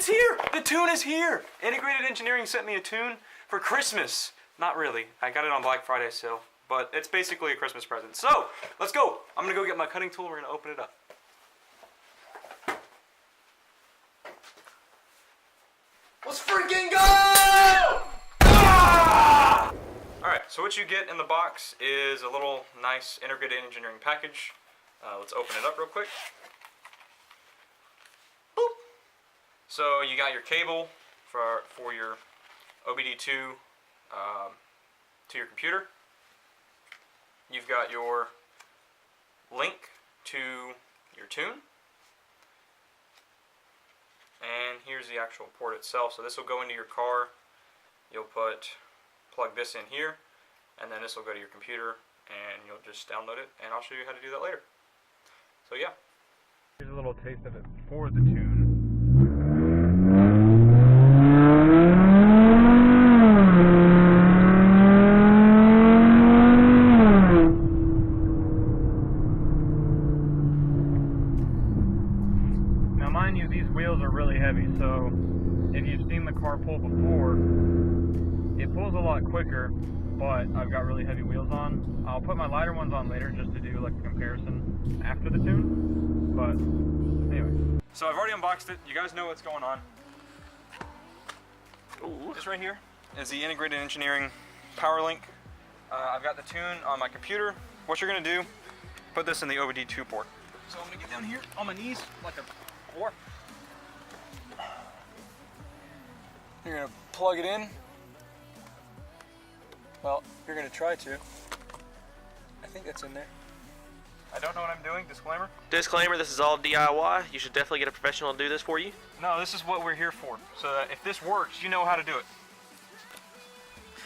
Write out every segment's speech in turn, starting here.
It's here! The tune is here! Integrated Engineering sent me a tune for Christmas. Not really. I got it on Black Friday sale, but it's basically a Christmas present. So, let's go. I'm gonna go get my cutting tool. We're gonna open it up. Let's freaking go! Ah! Alright, so what you get in the box is a little nice integrated engineering package. Let's open it up real quick. Boop. So you got your cable for your OBD2 to your computer. You've got your link to your tune. And here's the actual port itself. So this will go into your car. You'll plug this in here, and then this will go to your computer, and you'll just download it, and I'll show you how to do that later. So yeah. Here's a little taste of it for the tune. Now mind you, these wheels are really heavy, so if you've seen the car pull before, it pulls a lot quicker, but I've got really heavy wheels on. I'll put my lighter ones on later just to do like a comparison after the tune, but anyway. So I've already unboxed it. You guys know what's going on. Ooh. This right here is the Integrated Engineering Power Link. I've got the tune on my computer. What you're gonna do, put this in the OBD2 port. So I'm gonna get down here on my knees like a whore. You're gonna plug it in. Well, you're gonna try to. I think that's in there. I don't know what I'm doing, disclaimer. Disclaimer, this is all DIY. You should definitely get a professional to do this for you. No, this is what we're here for. So that if this works, you know how to do it.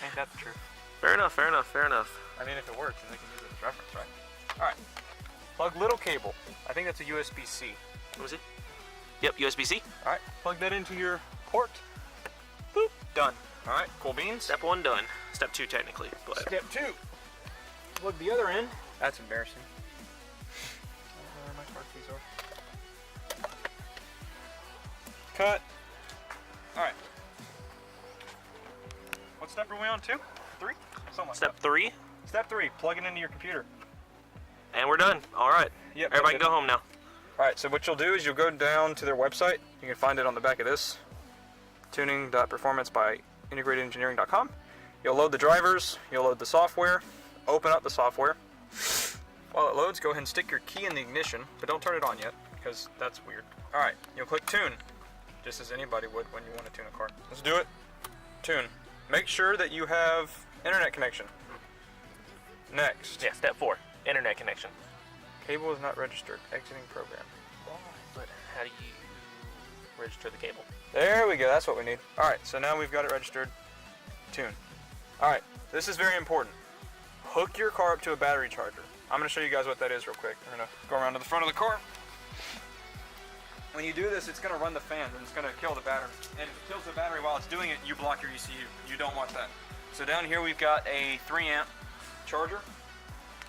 Ain't that the truth? Fair enough, fair enough, fair enough. I mean, if it works, then they can use it as reference, right? Alright. Plug little cable. I think that's a USB-C. What was it? Yep, USB-C. Alright, plug that into your port. Boop. Done. Alright, cool beans. Step 1 done. Step 2 technically. But Step 2. Plug the other end. That's embarrassing. I don't know where my car keys are. Cut. Alright. What step are we on? 2? 3? Something like Step 3. Step 3. Plug it into your computer. And we're done. Alright. Yep. Everybody can go home now. Alright, so what you'll do is you'll go down to their website. You can find it on the back of this. Tuning.performance by integrateengineering.com. You'll load the drivers, you'll load the software, open up the software. While it loads, go ahead and stick your key in the ignition, but don't turn it on yet, because that's weird. Alright, you'll click tune, just as anybody would when you want to tune a car. Let's do it. Tune. Make sure that you have internet connection. Next. Yeah, step 4. Internet connection. Cable is not registered. Exiting program. But how do you register the cable? There we go, that's what we need. Alright, so now we've got it registered. Tune. Alright, this is very important. Hook your car up to a battery charger. I'm going to show you guys what that is real quick. We're going to go around to the front of the car. When you do this, it's going to run the fans and it's going to kill the battery. And if it kills the battery while it's doing it, you block your ECU. You don't want that. So down here we've got a 3 amp charger.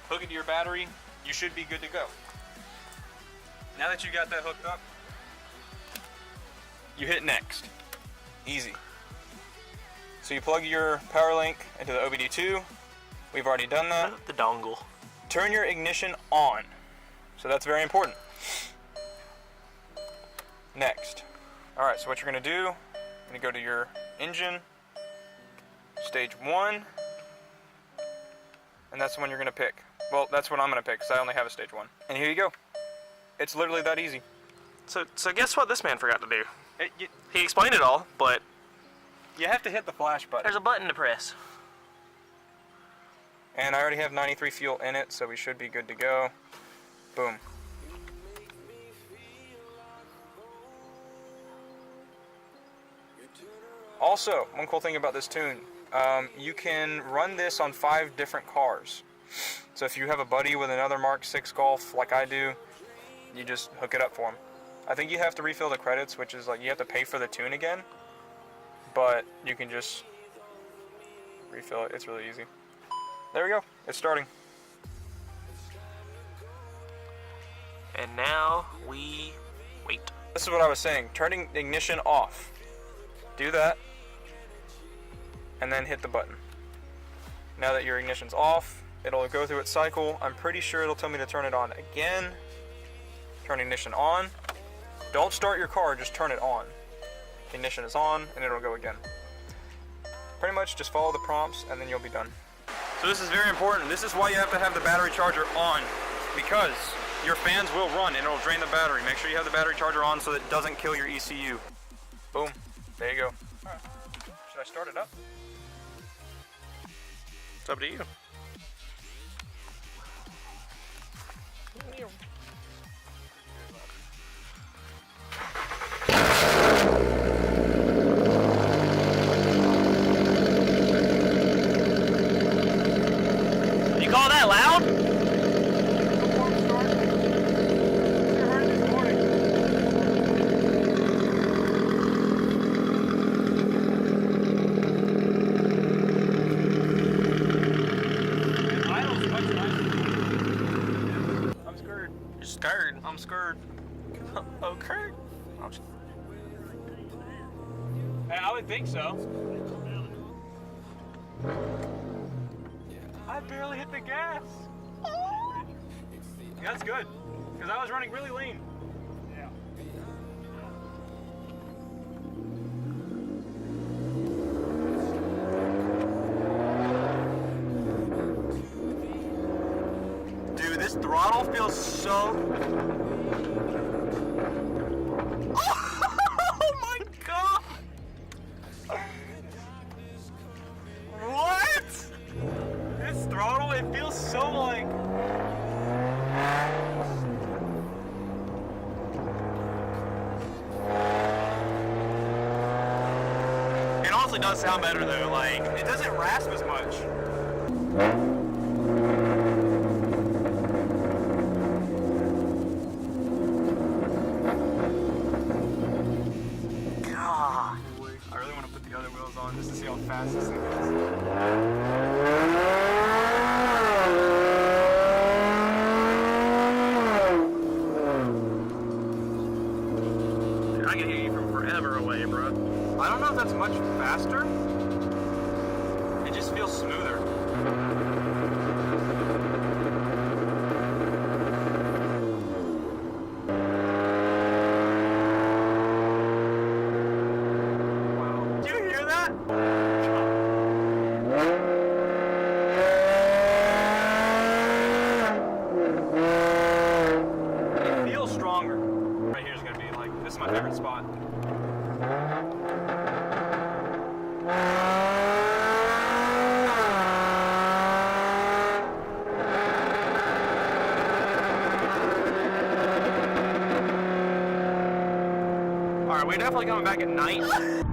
Hook it to your battery. You should be good to go. Now that you got that hooked up, you hit next. Easy. So you plug your power link into the OBD2. We've already done that. The dongle. Turn your ignition on. So that's very important. Next. Alright, so what you're going to do, you're going to go to your engine, stage 1, and that's the one you're going to pick. Well, that's what I'm going to pick, because I only have a stage 1. And here you go. It's literally that easy. So guess what this man forgot to do? He explained it all, but you have to hit the flash button. there's a button to press. And I already have 93 fuel in it, so we should be good to go. Boom. Also, one cool thing about this tune, you can run this on 5 different cars. So if you have a buddy with another MK6 Golf like I do, you just hook it up for them. I think you have to refill the credits, which is like you have to pay for the tune again, but you can just refill it. It's really easy. There we go. It's starting. And now we wait. This is what I was saying. Turning the ignition off. Do that. And then hit the button. Now that your ignition's off, it'll go through its cycle. I'm pretty sure it'll tell me to turn it on again. Turn ignition on. Don't start your car, just turn it on. Ignition is on, and it'll go again. Pretty much just follow the prompts, and then you'll be done. So this is very important. This is why you have to have the battery charger on, because your fans will run and it'll drain the battery. Make sure you have the battery charger on so that it doesn't kill your ECU. Boom. There you go. Alright. Should I start it up? It's up to you. You call that loud? I'm scared. Okay. Hey, I would think so. I barely hit the gas. That's good, because I was running really lean. Yeah. Dude, this throttle feels so... Oh my god! What? This throttle, it feels so like... It honestly does sound better though, like, it doesn't rasp as much. Just to see how fast this thing goes. Dude, I can hear you from forever away, bro. I don't know if that's much faster. It just feels smoother. This is my favorite spot. Alright, we're definitely coming back at night.